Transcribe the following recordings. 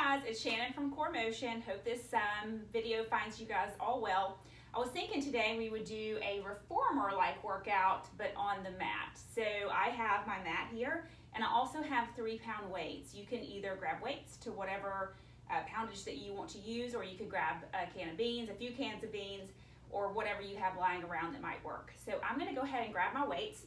guys, it's Shannon from Core Motion. Hope this video finds you guys all well. I was thinking today we would do a reformer-like workout, but on the mat. So I have my mat here, and I also have 3-pound weights. You can either grab weights to whatever poundage that you want to use, or you could grab a can of beans, a few cans of beans, or whatever you have lying around that might work. So I'm gonna go ahead and grab my weights,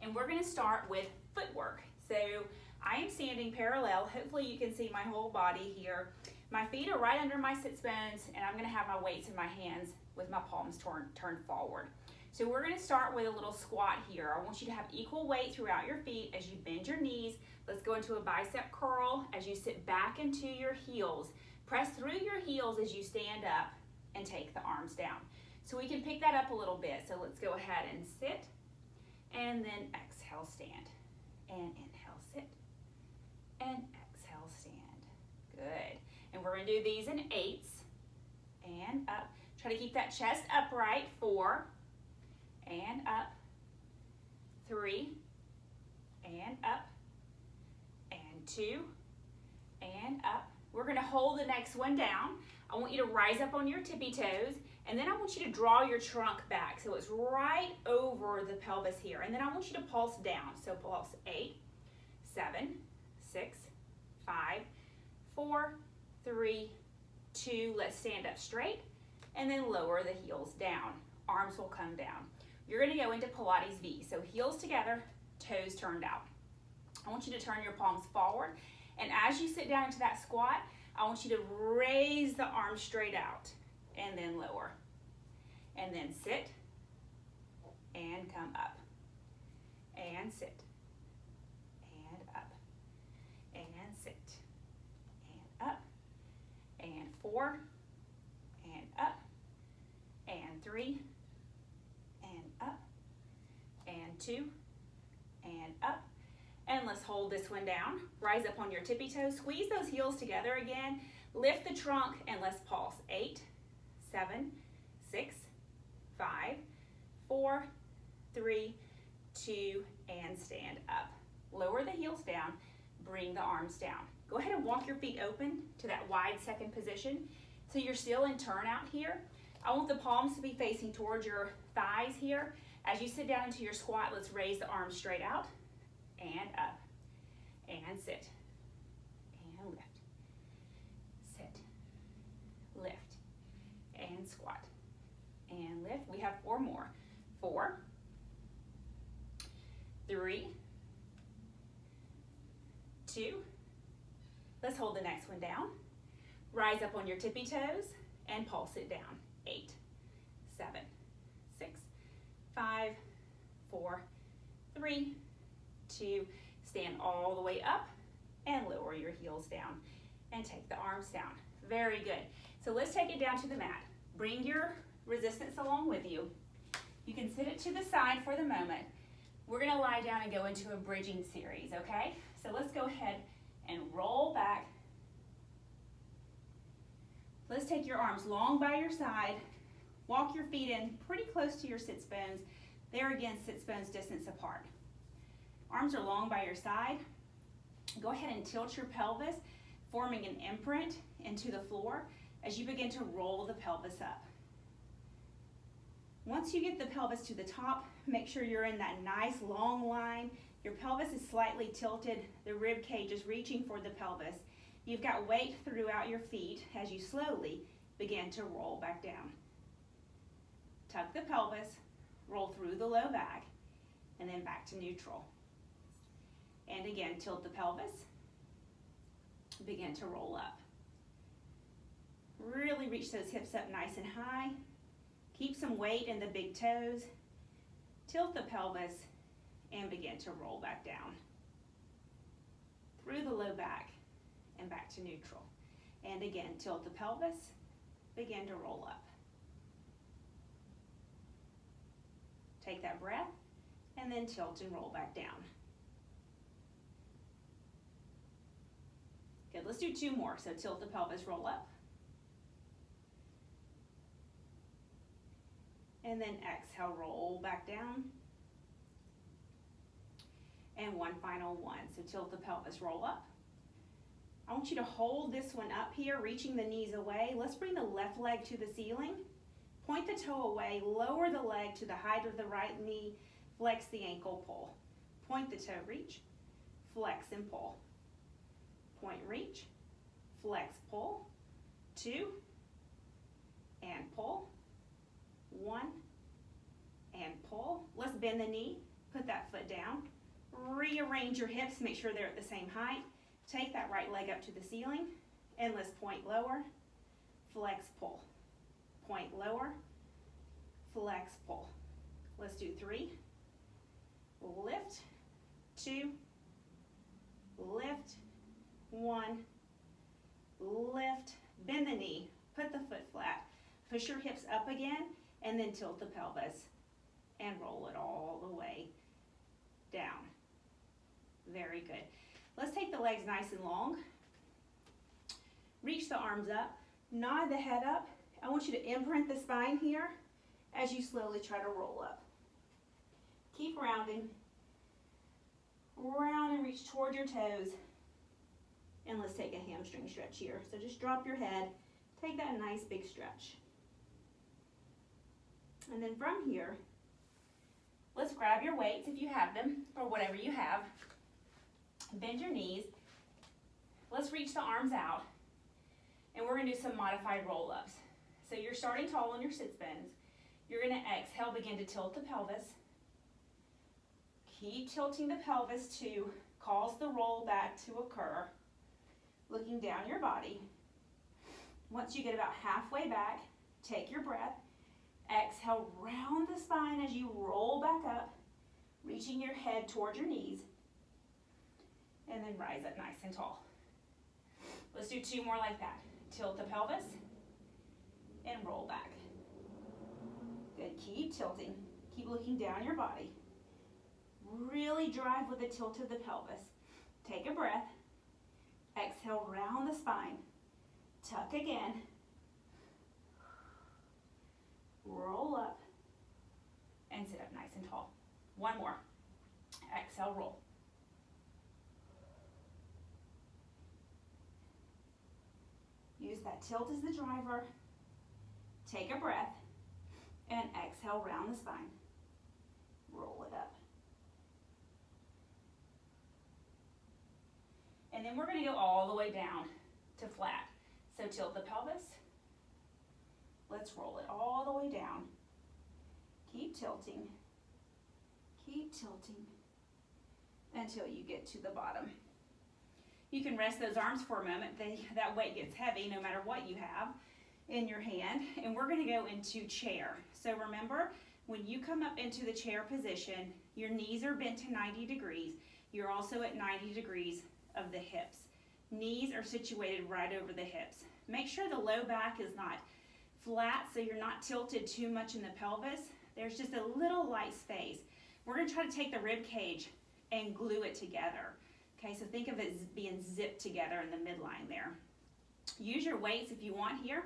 and we're gonna start with footwork. So I am standing parallel. Hopefully you can see my whole body here. My feet are right under my sits bones, and I'm gonna have my weights in my hands with my palms turned forward. So we're gonna start with a little squat here. I want you to have equal weight throughout your feet as you bend your knees. Let's go into a bicep curl as you sit back into your heels. Press through your heels as you stand up and take the arms down. So we can pick that up a little bit. So let's go ahead and sit, and then exhale, stand, and inhale, sit, and exhale, stand. Good. And we're gonna do these in 8s, and up. Try to keep that chest upright. 4, and up. 3, and up. And 2, and up. We're gonna hold the next one down. I want you to rise up on your tippy toes, and then I want you to draw your trunk back so it's right over the pelvis here. And then I want you to pulse down. So pulse 8, 7, 6, 5, 4, 3, 2. Let's stand up straight, and then lower the heels down. Arms will come down. You're gonna go into Pilates V. So heels together, toes turned out. I want you to turn your palms forward, and as you sit down into that squat, I want you to raise the arms straight out, and then lower, and then sit, and come up, and sit, and up, and sit, and up, and 4, and up, and 3, and up, and 2, and up. And let's hold this one down. Rise up on your tippy toes. Squeeze those heels together again. Lift the trunk, and let's pulse. 8, 7, 6, 5, 4, 3, 2, and stand up. Lower the heels down. Bring the arms down. Go ahead and walk your feet open to that wide second position. So you're still in turnout here. I want the palms to be facing towards your thighs here. As you sit down into your squat, let's raise the arms straight out, and up, and sit, and lift, sit, lift, and squat, and lift. We have 4 more. 4, 3, 2. Let's hold the next one down. Rise up on your tippy toes and pulse it down. 8, 7, 6, 5, 4, 3, 2. Stand all the way up and lower your heels down and take the arms down. Very good. So let's take it down to the mat. Bring your resistance along with you. You can sit it to the side for the moment. We're gonna lie down and go into a bridging series, okay? So let's go ahead and roll back. Let's take your arms long by your side. Walk your feet in pretty close to your sits bones. There again, sits bones distance apart. Arms are long by your side. Go ahead and tilt your pelvis, forming an imprint into the floor as you begin to roll the pelvis up. Once you get the pelvis to the top, make sure you're in that nice long line. Your pelvis is slightly tilted. The rib cage is reaching for the pelvis. You've got weight throughout your feet as you slowly begin to roll back down. Tuck the pelvis, roll through the low back, and then back to neutral. And again, tilt the pelvis, begin to roll up. Really reach those hips up nice and high. Keep some weight in the big toes. Tilt the pelvis and begin to roll back down. Through the low back and back to neutral. And again, tilt the pelvis, begin to roll up. Take that breath, and then tilt and roll back down. Good, let's do 2 more. So tilt the pelvis, roll up. And then exhale, roll back down. And one final one. So tilt the pelvis, roll up. I want you to hold this one up here, reaching the knees away. Let's bring the left leg to the ceiling. Point the toe away, lower the leg to the height of the right knee, flex the ankle, pull. Point the toe, reach, flex and pull. Point, reach, flex, pull. 2, and pull. 1, and pull. Let's bend the knee, put that foot down. Rearrange your hips, make sure they're at the same height. Take that right leg up to the ceiling, and let's point lower, flex, pull. Point lower, flex, pull. Let's do 3. Lift, 2, lift, 1, lift, bend the knee, put the foot flat, push your hips up again, and then tilt the pelvis and roll it all the way down. Very good. Let's take the legs nice and long. Reach the arms up, nod the head up. I want you to imprint the spine here as you slowly try to roll up. Keep rounding. Round and reach toward your toes. And let's take a hamstring stretch here. So just drop your head, take that nice big stretch. And then from here, let's grab your weights if you have them, or whatever you have. Bend your knees. Let's reach the arms out. And we're gonna do some modified roll-ups. So you're starting tall on your sit bones. You're gonna exhale, begin to tilt the pelvis. Keep tilting the pelvis to cause the roll back to occur. Looking down your body. Once you get about halfway back, take your breath. Exhale, round the spine as you roll back up, reaching your head toward your knees, and then rise up nice and tall. Let's do 2 more like that. Tilt the pelvis and roll back. Good, keep tilting. Keep looking down your body. Really drive with the tilt of the pelvis. Take a breath. Exhale, round the spine. Tuck again. Roll up and sit up nice and tall. 1 more. Exhale, roll. Use that tilt as the driver. Take a breath and exhale, round the spine. Roll it up. And then we're going to go all the way down to flat. So tilt the pelvis. Let's roll it all the way down. Keep tilting until you get to the bottom. You can rest those arms for a moment. That weight gets heavy no matter what you have in your hand. And we're going to go into chair. So remember, when you come up into the chair position, your knees are bent to 90 degrees. You're also at 90 degrees of the hips. Knees are situated right over the hips. Make sure the low back is not flat so you're not tilted too much in the pelvis. There's just a little light space. We're going to try to take the rib cage and glue it together. Okay, so think of it as being zipped together in the midline there. Use your weights if you want here.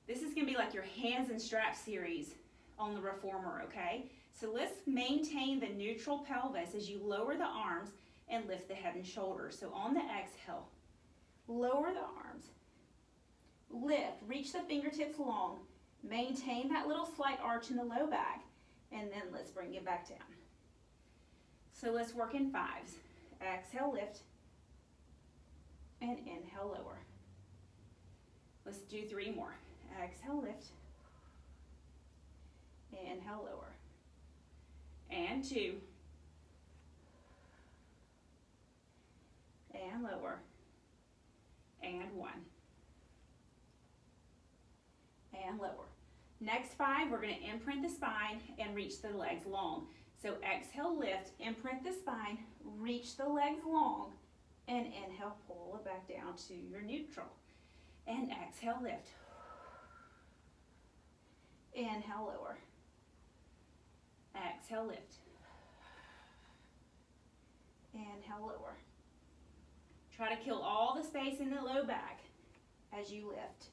This is going to be like your hands and straps series on the reformer, okay? So let's maintain the neutral pelvis as you lower the arms and lift the head and shoulders. So on the exhale, lower the arms, lift, reach the fingertips long, maintain that little slight arch in the low back, and then let's bring it back down. So let's work in 5s. Exhale, lift, and inhale, lower. Let's do 3 more. Exhale, lift, inhale, lower, and 2, and lower, and 1, and lower. Next 5, we're going to imprint the spine and reach the legs long. So exhale, lift, imprint the spine, reach the legs long, and inhale, pull it back down to your neutral. And exhale, lift. Inhale, lower. Exhale, lift. Inhale, lower. Try to kill all the space in the low back as you lift.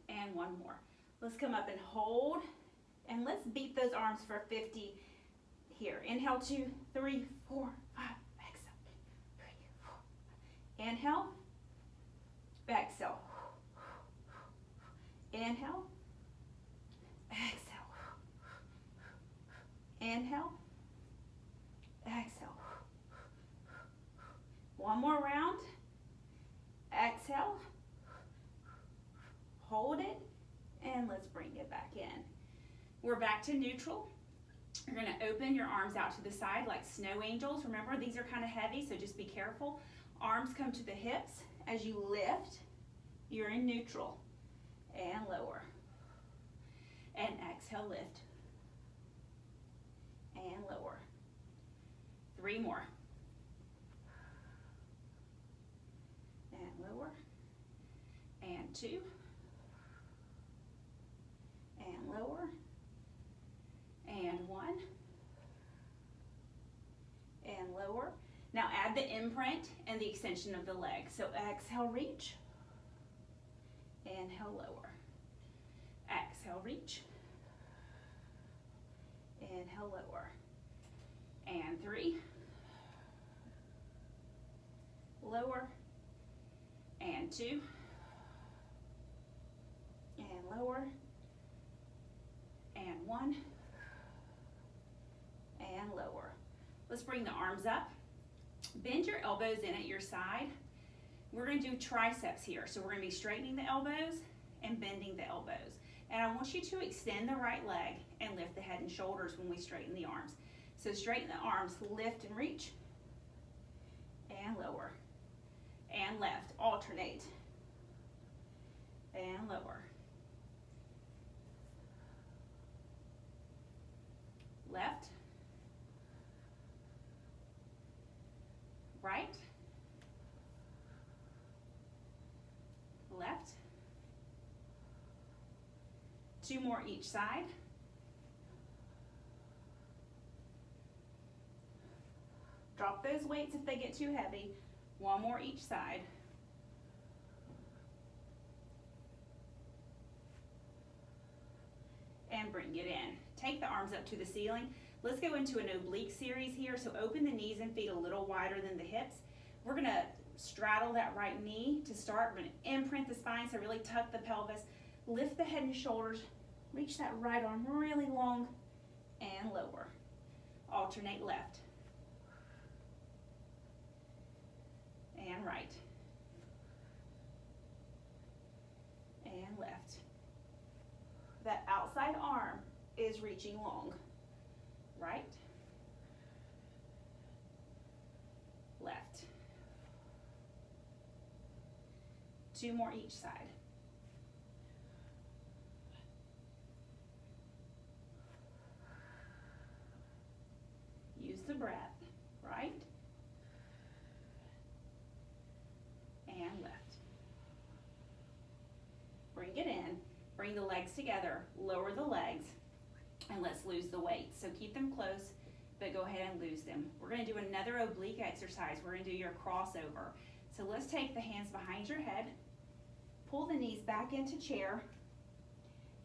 And 1 more. Let's come up and hold, and let's beat those arms for 50 here. Inhale, 2, 3, 4, 5, Inhale, exhale. Inhale, exhale. Inhale, exhale. One more round. Exhale. Hold it, and let's bring it back in. We're back to neutral. You're going to open your arms out to the side like snow angels. Remember, these are kind of heavy, so just be careful. Arms come to the hips. As you lift, you're in neutral. And lower. And exhale, lift. And lower. 3 more. And lower. And 2. And lower. And 1. And lower. Now add the imprint and the extension of the leg. So exhale, reach. Inhale, lower. Exhale, reach. Inhale, lower. And 3. Lower. And 2. And lower. And 1. And lower. Let's bring the arms up. Bend your elbows in at your side. We're going to do triceps here. So we're going to be straightening the elbows and bending the elbows. And I want you to extend the right leg and lift the head and shoulders when we straighten the arms. So straighten the arms, lift and reach, and lower, and left, alternate, and lower. Left, right, left, 2 more each side. Drop those weights if they get too heavy. 1 more each side. And bring it in. Take the arms up to the ceiling. Let's go into an oblique series here. So open the knees and feet a little wider than the hips. We're going to straddle that right knee to start. We're going to imprint the spine, so really tuck the pelvis. Lift the head and shoulders. Reach that right arm really long and lower. Alternate left and right and left. That outside arm is reaching long. Right, left. 2 more each side. Use the breath, right, and left. Bring it in, bring the legs together, lower the legs, and let's lose the weight. So keep them close, but go ahead and lose them. We're going to do another oblique exercise. We're going to do your crossover. So let's take the hands behind your head, pull the knees back into chair,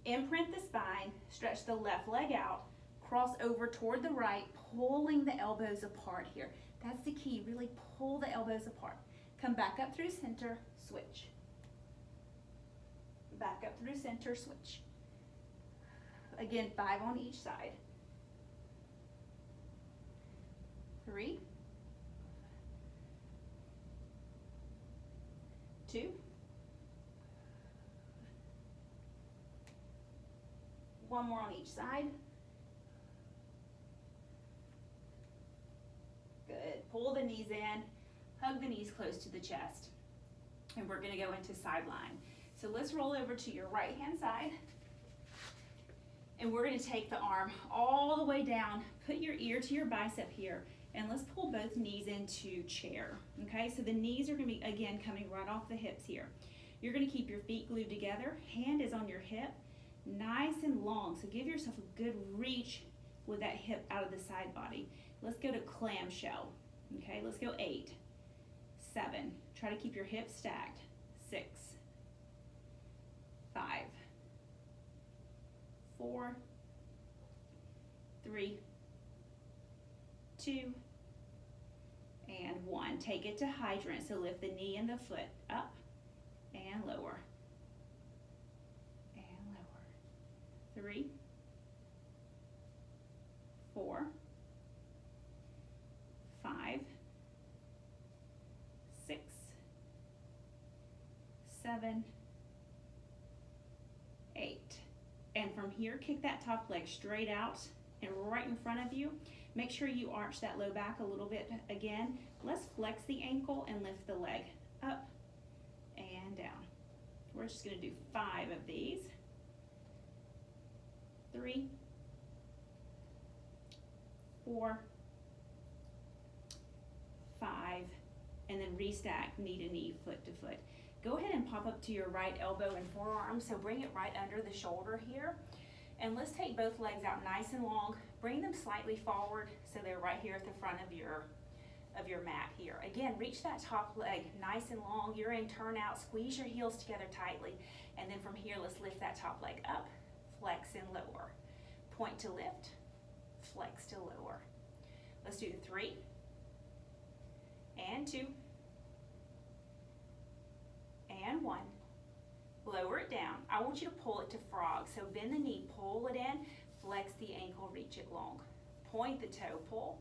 imprint the spine, stretch the left leg out, cross over toward the right, pulling the elbows apart here. That's the key, really pull the elbows apart. Come back up through center, switch. Back up through center, switch. Again, 5 on each side. 3, 2, 1 more on each side. Good. Pull the knees in, hug the knees close to the chest. And we're going to go into side line. So let's roll over to your right hand side. And we're going to take the arm all the way down, put your ear to your bicep here, and let's pull both knees into chair. Okay, so the knees are going to be, again, coming right off the hips here. You're going to keep your feet glued together. Hand is on your hip, nice and long. So give yourself a good reach with that hip out of the side body. Let's go to clamshell. Okay, let's go 8, 7. Try to keep your hips stacked. 6, 5, 4, 3, 2, and 1. take it to hydrant. So lift the knee and the foot up and lower. And lower. 3, 4, 5, 6, 7, 8. And from here, kick that top leg straight out and right in front of you. Make sure you arch that low back a little bit again. Let's flex the ankle and lift the leg up and down. We're just gonna do 5 of these. 3, 4, 5, and then restack knee to knee, foot to foot. Go ahead and pop up to your right elbow and forearm, so bring it right under the shoulder here. And let's take both legs out nice and long. Bring them slightly forward so they're right here at the front of your mat here. Again, reach that top leg nice and long. You're in turn out, squeeze your heels together tightly. And then from here, let's lift that top leg up, flex and lower. Point to lift, flex to lower. Let's do 3 and 2 and 1. Lower it down. I want you to pull it to frog. So bend the knee, pull it in, flex the ankle, reach it long. Point the toe, pull,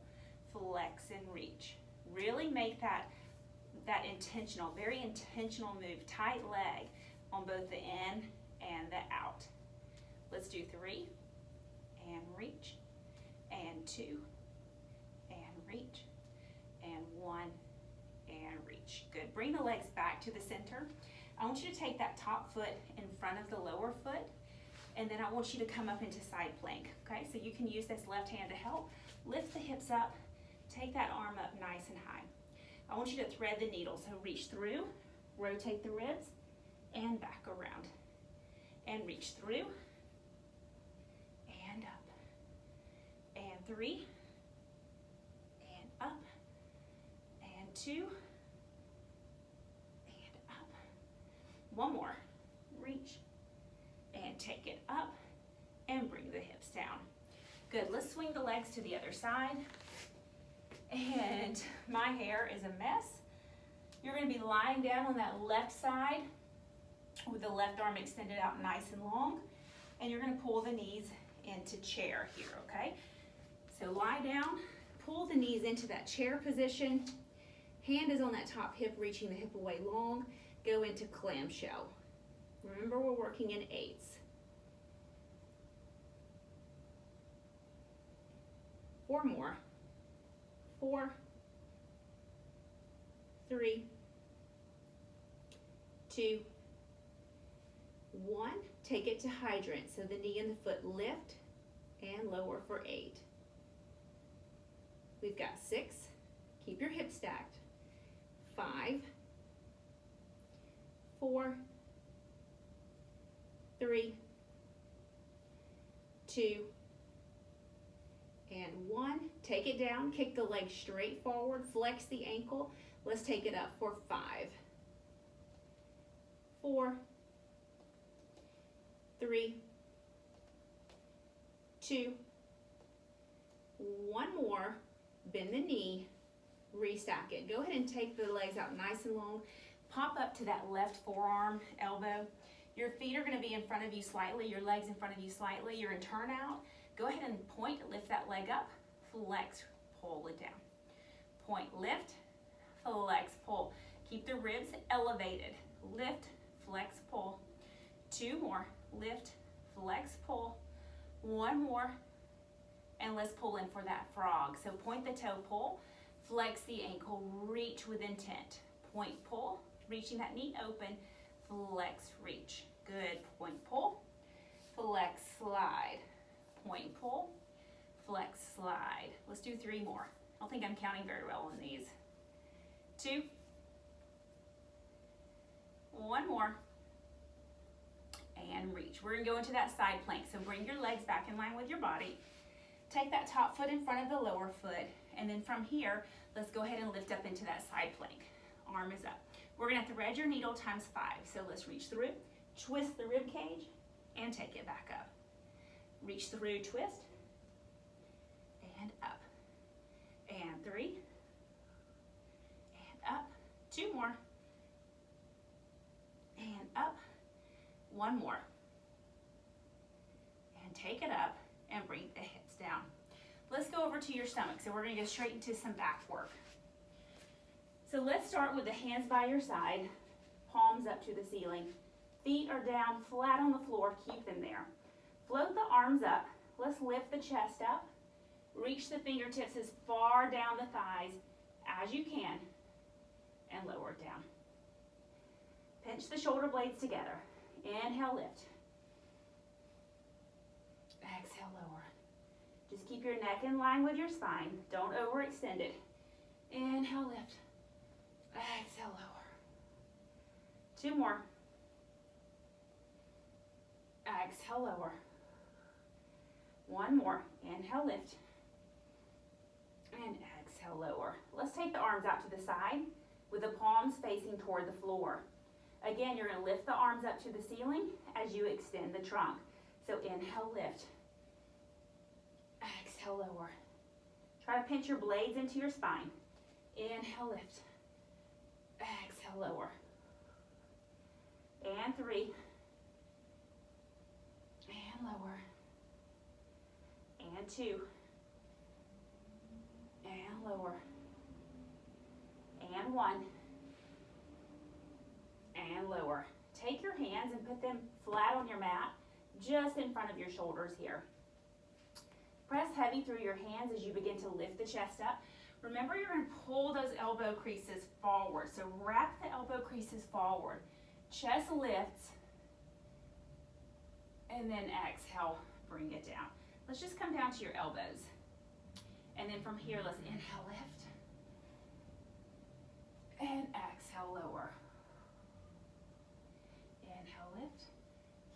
flex and reach. Really make that intentional, very intentional move. Tight leg on both the in and the out. Let's do 3 and reach, and 2 and reach, and 1 and reach. Good. Bring the legs back to the center. I want you to take that top foot in front of the lower foot, and then I want you to come up into side plank, okay? So you can use this left hand to help. Lift the hips up, take that arm up nice and high. I want you to thread the needle, so reach through, rotate the ribs, and back around. And reach through, and up, and 3, and up, and 2, one more, reach, and take it up, and bring the hips down. Good, let's swing the legs to the other side. And my hair is a mess. You're gonna be lying down on that left side with the left arm extended out nice and long, and you're gonna pull the knees into chair here, okay? So lie down, pull the knees into that chair position. Hand is on that top hip, reaching the hip away long. Go into clamshell. Remember, we're working in 8s. 4 more. 4, 3, 2, 1. Take it to hydrant. So the knee and the foot lift and lower for 8. We've got 6. Keep your hips stacked. 5, 4, 3, 2, and 1. Take it down, kick the leg straight forward, flex the ankle. Let's take it up for 5, 4, 3, 2, 1 more. Bend the knee, restack it. Go ahead and take the legs out nice and long. Pop up to that left forearm, elbow. Your feet are gonna be in front of you slightly, your legs in front of you slightly. You're in turnout. Go ahead and point, lift that leg up, flex, pull it down. Point, lift, flex, pull. Keep the ribs elevated. Lift, flex, pull. 2 more, lift, flex, pull. 1 more, and let's pull in for that frog. So point the toe, pull, flex the ankle, reach with intent. Point, pull, reaching that knee open, flex, reach. Good, point, pull, flex, slide. Point, pull, flex, slide. Let's do 3 more. I don't think I'm counting very well on these. 2, 1 more, and reach. We're gonna go into that side plank, so bring your legs back in line with your body. Take that top foot in front of the lower foot, and then from here, let's go ahead and lift up into that side plank. Arm is up. We're gonna thread your needle times 5. So let's reach through, twist the rib cage, and take it back up. Reach through, twist, and up. And 3, and more. And up. One more. And take it up and bring the hips down. Let's go over to your stomach. So we're going to go straight into some back work. So let's start with the hands by your side, palms up to the ceiling. Feet are down flat on the floor, keep them there. Float the arms up. Let's lift the chest up. Reach the fingertips as far down the thighs as you can and lower it down. Pinch the shoulder blades together. Inhale, lift. Exhale, lower. Just keep your neck in line with your spine. Don't overextend it. Inhale, lift. Exhale, lower. Two more. Exhale, lower. One more. Inhale, lift. And exhale, lower. Let's take the arms out to the side with the palms facing toward the floor. Again, you're going to lift the arms up to the ceiling as you extend the trunk. So inhale, lift. Exhale, lower. Try to pinch your blades into your spine. Inhale, lift. Exhale, lower. And 3. And lower. And 2. And lower. And 1. And lower. Take your hands and put them flat on your mat, just in front of your shoulders here. Press heavy through your hands as you begin to lift the chest up. Remember, you're going to pull those elbow creases forward. So wrap the elbow creases forward. Chest lifts. And then exhale, bring it down. Let's just come down to your elbows. And then from here, let's inhale, lift. And exhale, lower. Inhale, lift.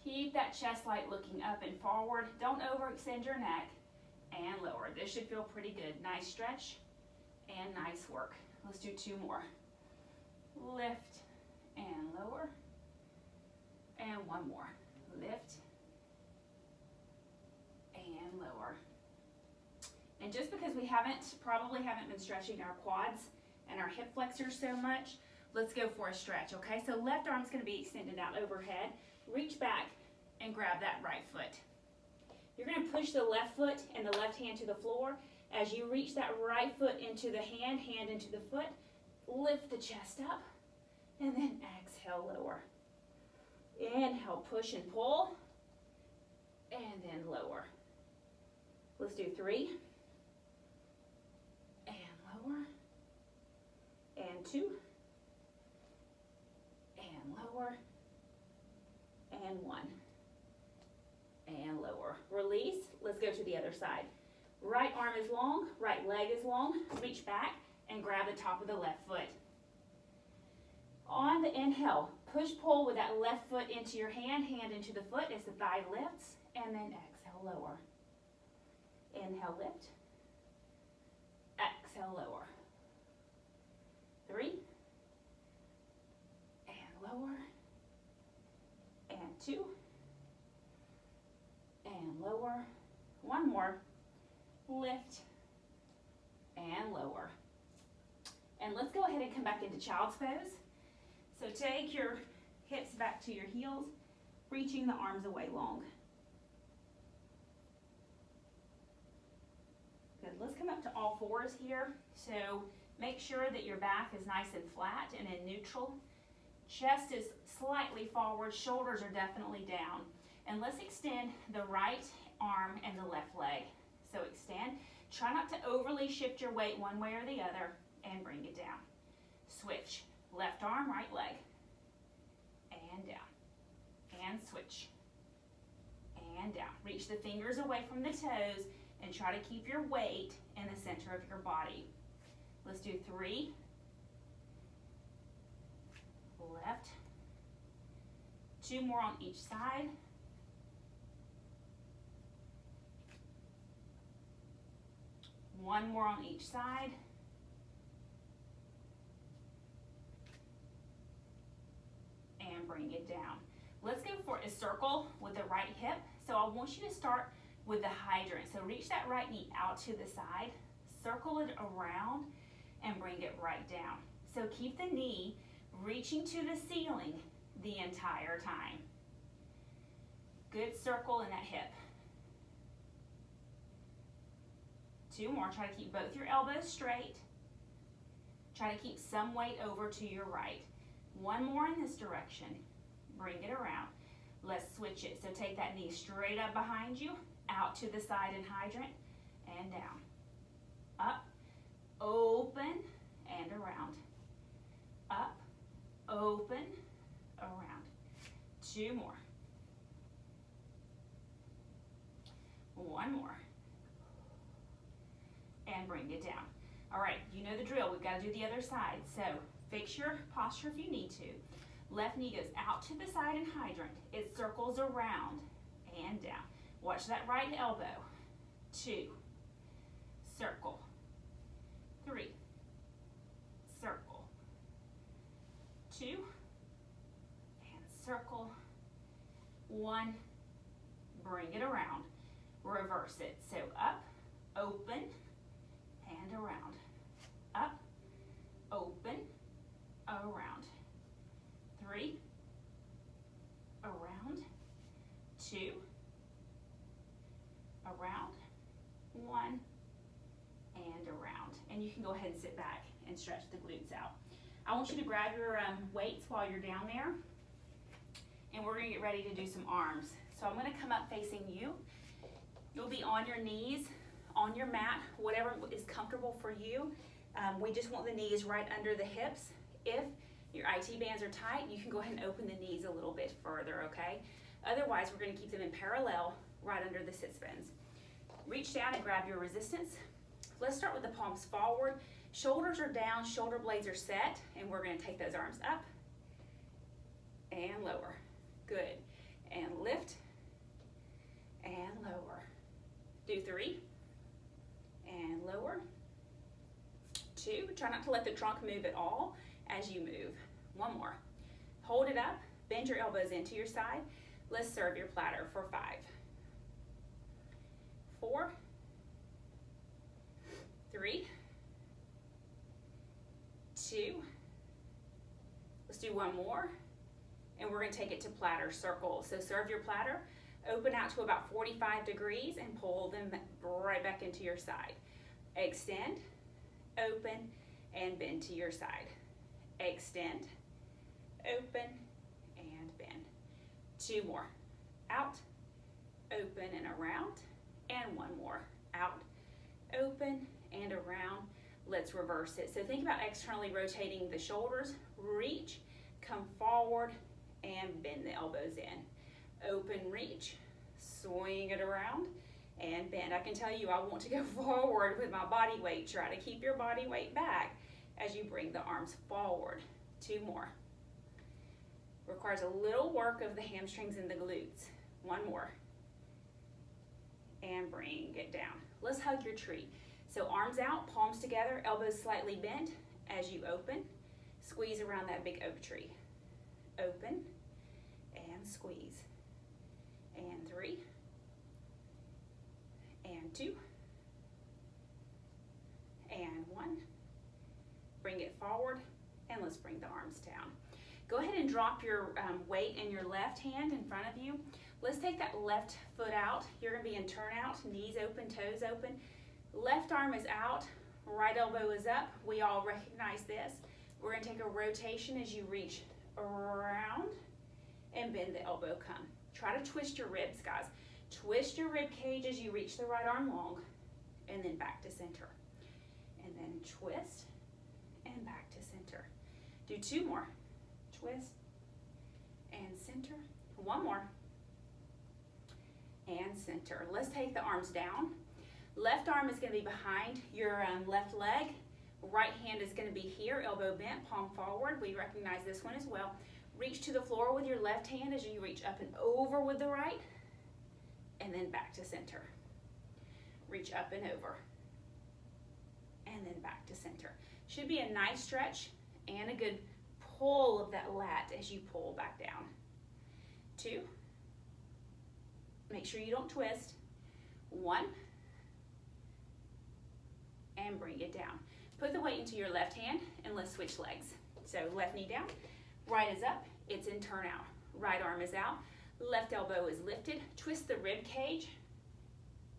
Keep that chest light looking up and forward. Don't overextend your neck. And lower. This should feel pretty good. Nice stretch and nice work. Let's do 2 more. Lift and lower. And 1 more. Lift and lower. And just because we probably haven't been stretching our quads and our hip flexors so much, let's go for a stretch, okay? So left arm's going to be extended out overhead. Reach back and grab that right foot. You're going to push the left foot and the left hand to the floor. As you reach that right foot into the hand into the foot, lift the chest up, and then exhale, lower. Inhale, push and pull, and then lower. Let's do 3, and lower, and 2, and lower, and 1. And lower. Release. Let's go to the other side. Right arm is long, right leg is long. Reach back and grab the top of the left foot. On the inhale, push-pull with that left foot into your hand into the foot as the thigh lifts, and then exhale, lower. Inhale, lift. Exhale, lower. 3. And lower. And 2. And lower. 1 more. Lift and lower. And let's go ahead and come back into child's pose. So take your hips back to your heels, reaching the arms away long. Good. Let's come up to all fours here. So make sure that your back is nice and flat and in neutral. Chest is slightly forward, shoulders are definitely down. And let's extend the right arm and the left leg. So extend. Try not to overly shift your weight one way or the other and bring it down. Switch. Left arm, right leg. And down. And switch. And down. Reach the fingers away from the toes and try to keep your weight in the center of your body. Let's do 3. Left. 2 more on each side. One more on each side. And bring it down. Let's go for a circle with the right hip. So I want you to start with the hydrant. So reach that right knee out to the side, circle it around, and bring it right down. So keep the knee reaching to the ceiling the entire time. Good circle in that hip. 2 more. Try to keep both your elbows straight. Try to keep some weight over to your right. 1 more in this direction. Bring it around. Let's switch it. So take that knee straight up behind you, out to the side in hydrant, and down. Up, open, and around. Up, open, around. 2 more. 1 more. And bring it down. All right, you know the drill. We've got to do the other side. So fix your posture if you need to. Left knee goes out to the side in hydrant. It circles around and down. Watch that right elbow. 2. Circle. 3. Circle. 2. And circle. 1. Bring it around. Reverse it. So up, open, and around. Up, open, around. 3, around, 2, around, 1, and around. And you can go ahead and sit back and stretch the glutes out. I want you to grab your weights while you're down there, and we're gonna get ready to do some arms. So I'm gonna come up facing you. You'll be on your knees, on your mat, whatever is comfortable for you. We just want the knees right under the hips. If your IT bands are tight, you can go ahead and open the knees a little bit further, okay? Otherwise, we're gonna keep them in parallel right under the sit bones. Reach down and grab your resistance. Let's start with the palms forward. Shoulders are down, shoulder blades are set, and we're gonna take those arms up and lower. Good. And lift and lower. Do 3 and lower. 2. Try not to let the trunk move at all as you move. 1 more. Hold it up. Bend your elbows into your side. Let's serve your platter for 5. 4. 3. 2. Let's do 1 more. And we're going to take it to platter circle. So serve your platter. Open out to about 45 degrees and pull them right back into your side. Extend, open, and bend to your side. Extend, open, and bend. 2 more. Out, open, and around. And 1 more. Out, open, and around. Let's reverse it. So think about externally rotating the shoulders. Reach, come forward, and bend the elbows in. Open, reach, swing it around, and bend. I can tell you I want to go forward with my body weight. Try to keep your body weight back as you bring the arms forward. 2 more. Requires a little work of the hamstrings and the glutes. 1 more. And bring it down. Let's hug your tree. So arms out, palms together, elbows slightly bent as you open. Squeeze around that big oak tree. Open and squeeze. And 3, and 2, and 1. Bring it forward, and let's bring the arms down. Go ahead and drop your weight in your left hand in front of you. Let's take that left foot out. You're gonna be in turnout, knees open, toes open. Left arm is out, right elbow is up. We all recognize this. We're gonna take a rotation as you reach around and bend the elbow come. Try to twist your ribs, guys. Twist your rib cage as you reach the right arm long, and then back to center. And then twist, and back to center. Do 2 more. Twist, and center. 1 more. And center. Let's take the arms down. Left arm is gonna be behind your left leg. Right hand is gonna be here, elbow bent, palm forward. We recognize this one as well. Reach to the floor with your left hand as you reach up and over with the right, and then back to center. Reach up and over, and then back to center. Should be a nice stretch and a good pull of that lat as you pull back down. 2. Make sure you don't twist. 1. And bring it down. Put the weight into your left hand, and let's switch legs. So left knee down, right is up, it's in turn out. Right arm is out, left elbow is lifted. Twist the rib cage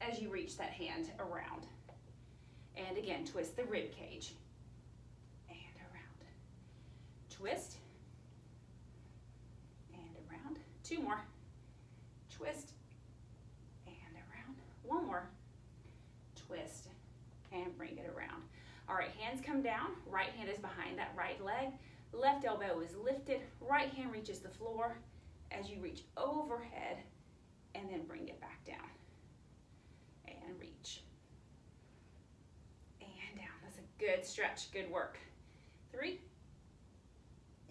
as you reach that hand around. And again, twist the rib cage and around. Twist and around. 2 more. Twist and around. 1 more. Twist and bring it around. All right, hands come down. Right hand is behind that right leg. Left elbow is lifted. Right hand reaches the floor as you reach overhead and then bring it back down. And reach. And down. That's a good stretch. Good work. 3.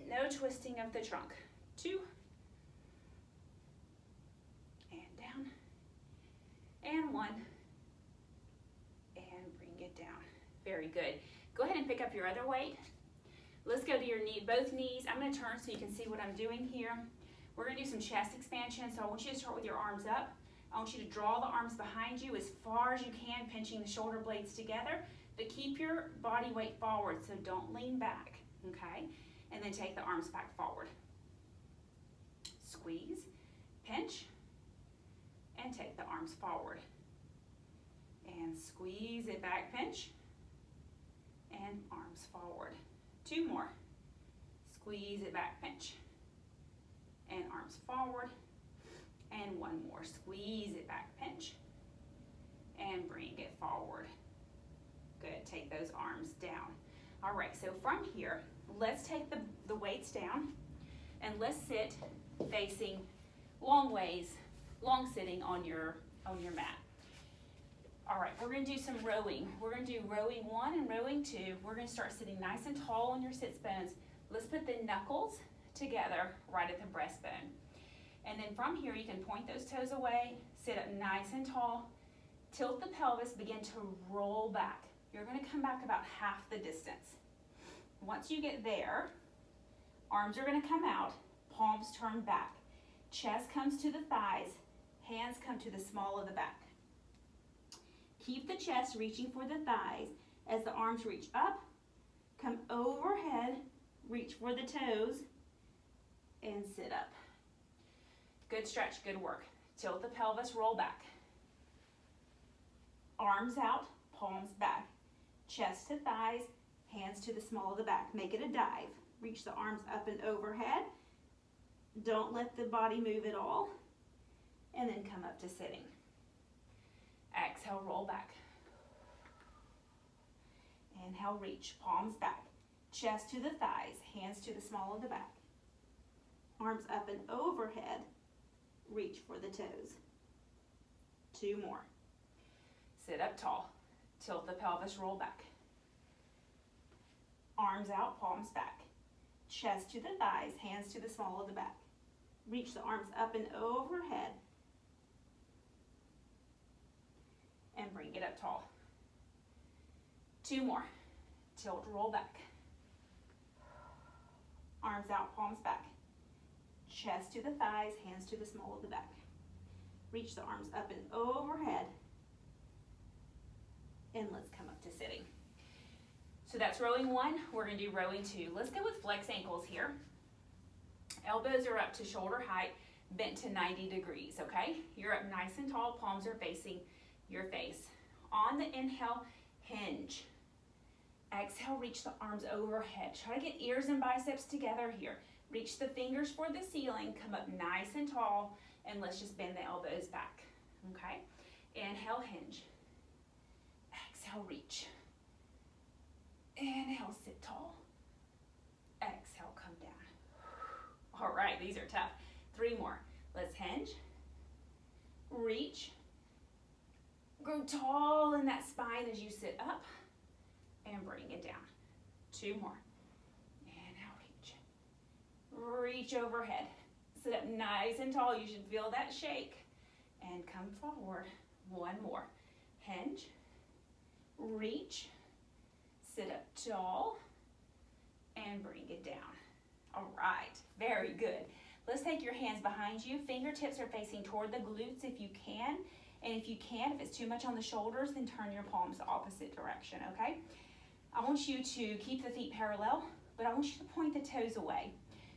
No twisting of the trunk. 2. And down. And 1. And bring it down. Very good. Go ahead and pick up your other weight. Let's go to your knee, both knees. I'm going to turn so you can see what I'm doing here. We're going to do some chest expansion, so I want you to start with your arms up. I want you to draw the arms behind you as far as you can, pinching the shoulder blades together, but keep your body weight forward, so don't lean back, okay? And then take the arms back forward. Squeeze, pinch, and take the arms forward. And squeeze it back, pinch, and arms forward. 2 more. Squeeze it back, pinch, and arms forward. And 1 more. Squeeze it back, pinch, and bring it forward. Good. Take those arms down. All right, so from here, let's take the weights down, and let's sit facing long ways, long sitting on your mat. All right, we're going to do some rowing. We're going to do rowing 1 and rowing 2. We're going to start sitting nice and tall on your sits bones. Let's put the knuckles together right at the breastbone. And then from here, you can point those toes away, sit up nice and tall, tilt the pelvis, begin to roll back. You're going to come back about half the distance. Once you get there, arms are going to come out, palms turn back. Chest comes to the thighs, hands come to the small of the back. Keep the chest reaching for the thighs as the arms reach up, come overhead, reach for the toes, and sit up. Good stretch, good work. Tilt the pelvis, roll back. Arms out, palms back. Chest to thighs, hands to the small of the back. Make it a dive. Reach the arms up and overhead. Don't let the body move at all. And then come up to sitting. Exhale, roll back. Inhale, reach, palms back. Chest to the thighs, hands to the small of the back. Arms up and overhead. Reach for the toes. 2 more. Sit up tall. Tilt the pelvis, roll back. Arms out, palms back. Chest to the thighs, hands to the small of the back. Reach the arms up and overhead. And bring it up tall. 2 more. Tilt, roll back. Arms out, palms back. Chest to the thighs, hands to the small of the back. Reach the arms up and overhead. And let's come up to sitting. So that's rowing 1. We're going to do rowing 2. Let's go with flex ankles here. Elbows are up to shoulder height, bent to 90 degrees, okay? You're up nice and tall, palms are facing your face. On the inhale, hinge. Exhale, reach the arms overhead. Try to get ears and biceps together here. Reach the fingers for the ceiling, come up nice and tall, and let's just bend the elbows back, okay? Inhale, hinge. Exhale, reach. Inhale, sit tall. Exhale, come down. All right, these are tough. 3 more. Let's hinge. Reach. Grow tall in that spine as you sit up and bring it down. 2 more. Inhale, reach. Reach overhead. Sit up nice and tall. You should feel that shake. And come forward. 1 more. Hinge. Reach. Sit up tall. And bring it down. All right. Very good. Let's take your hands behind you. Fingertips are facing toward the glutes if you can. And if you can, if it's too much on the shoulders, then turn your palms the opposite direction, okay? I want you to keep the feet parallel, but I want you to point the toes away.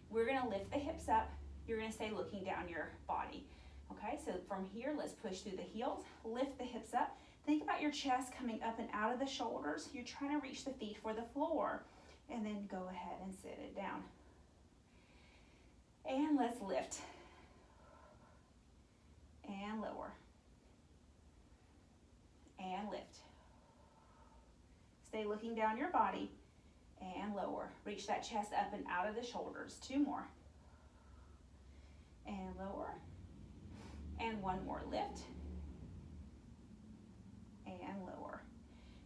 We're gonna lift the hips up. You're gonna stay looking down your body. Okay, so from here, let's push through the heels, lift the hips up. Think about your chest coming up and out of the shoulders. You're trying to reach the feet for the floor. And then go ahead and sit it down. And let's lift. And lower. And lift. Stay looking down your body. And lower. Reach that chest up and out of the shoulders. 2 more. And lower. And 1 more. Lift. And lower.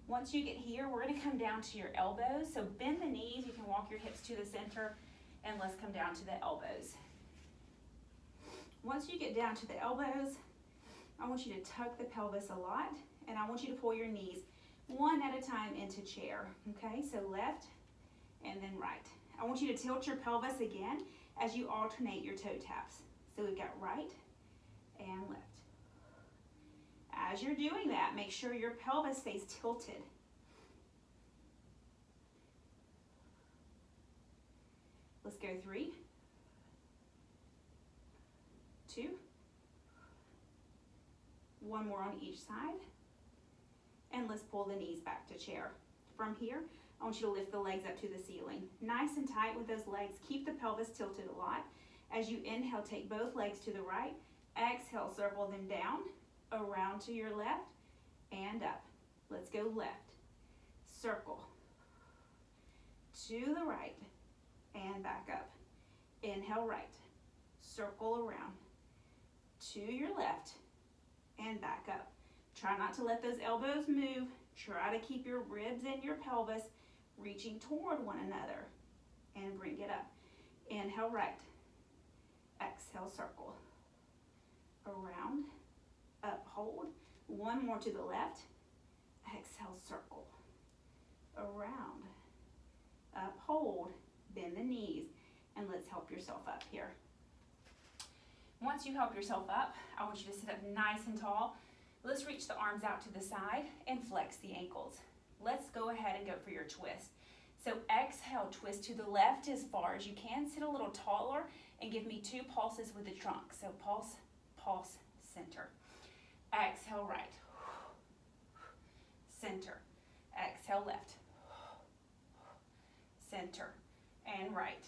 Once you get here, we're going to come down to your elbows. So bend the knees. You can walk your hips to the center. And let's come down to the elbows. Once you get down to the elbows, I want you to tuck the pelvis a lot. And I want you to pull your knees one at a time into chair. Okay, so left and then right. I want you to tilt your pelvis again as you alternate your toe taps. So we've got right and left. As you're doing that, make sure your pelvis stays tilted. Let's go 3, 2, 1 more on each side. And let's pull the knees back to chair. From here, I want you to lift the legs up to the ceiling. Nice and tight with those legs. Keep the pelvis tilted a lot. As you inhale, take both legs to the right. Exhale, circle them down, around to your left, and up. Let's go left. Circle. To the right, and back up. Inhale, right. Circle around. To your left, and back up. Try not to let those elbows move. Try to keep your ribs and your pelvis reaching toward one another. And bring it up. Inhale, right. Exhale, circle. Around. Up, hold. 1 more to the left. Exhale, circle. Around. Up, hold. Bend the knees. And let's help yourself up here. Once you help yourself up, I want you to sit up nice and tall. Let's reach the arms out to the side and flex the ankles. Let's go ahead and go for your twist. So exhale, twist to the left as far as you can. Sit a little taller and give me 2 pulses with the trunk. So pulse, pulse, center. Exhale, right. Center. Exhale, left. Center. And right.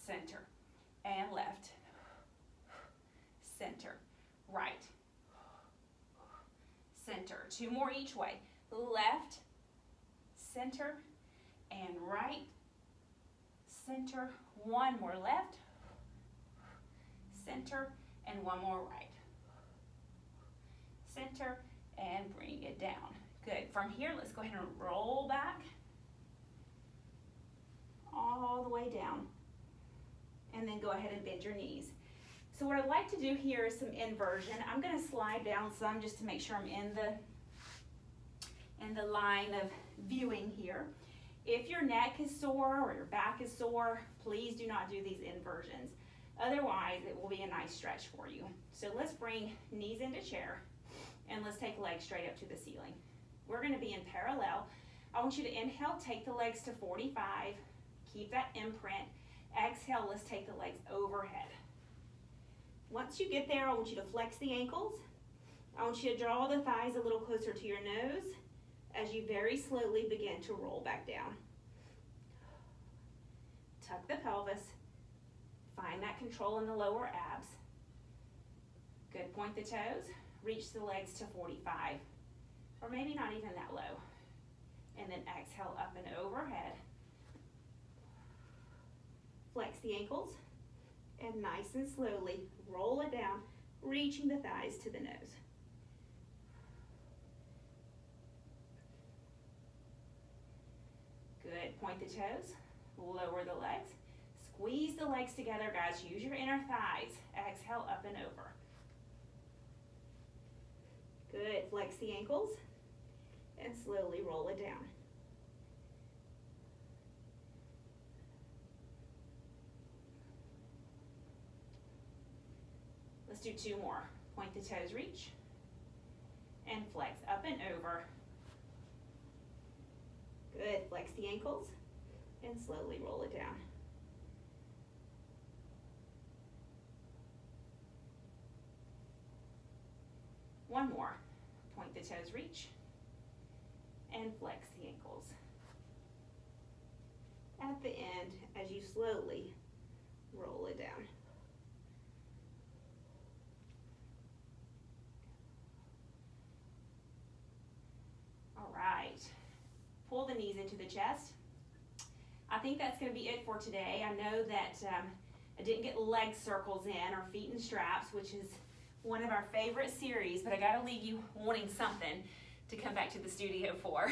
Center. And left. Center. Right. Center. 2 more each way. Left. Center. And right. Center. 1 more left. Center. And 1 more right. Center. And bring it down. Good. From here, let's go ahead and roll back. All the way down. And then go ahead and bend your knees. So what I'd like to do here is some inversion. I'm going to slide down some just to make sure I'm in the line of viewing here. If your neck is sore or your back is sore, please do not do these inversions. Otherwise, it will be a nice stretch for you. So let's bring knees into chair and let's take legs straight up to the ceiling. We're going to be in parallel. I want you to inhale, take the legs to 45. Keep that imprint. Exhale, let's take the legs overhead. Once you get there, I want you to flex the ankles. I want you to draw the thighs a little closer to your nose as you very slowly begin to roll back down. Tuck the pelvis. Find that control in the lower abs. Good, point the toes. Reach the legs to 45, or maybe not even that low. And then exhale up and overhead. Flex the ankles. And nice and slowly roll it down, reaching the thighs to the nose. Good. Point the toes, lower the legs. Squeeze the legs together, guys. Use your inner thighs. Exhale up and over. Good. Flex the ankles and slowly roll it down. Let's do 2 more. Point the toes, reach, and flex up and over. Good, flex the ankles and slowly roll it down. One more, point the toes, reach, and flex the ankles. At the end, as you slowly roll it down. All right, pull the knees into the chest. I think that's going to be it for today. I know that I didn't get leg circles in or feet in straps, which is one of our favorite series, but I got to leave you wanting something to come back to the studio for.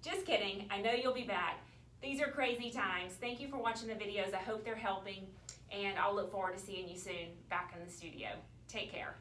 Just kidding. I know you'll be back. These are crazy times. Thank you for watching the videos. I hope they're helping, and I'll look forward to seeing you soon back in the studio. Take care.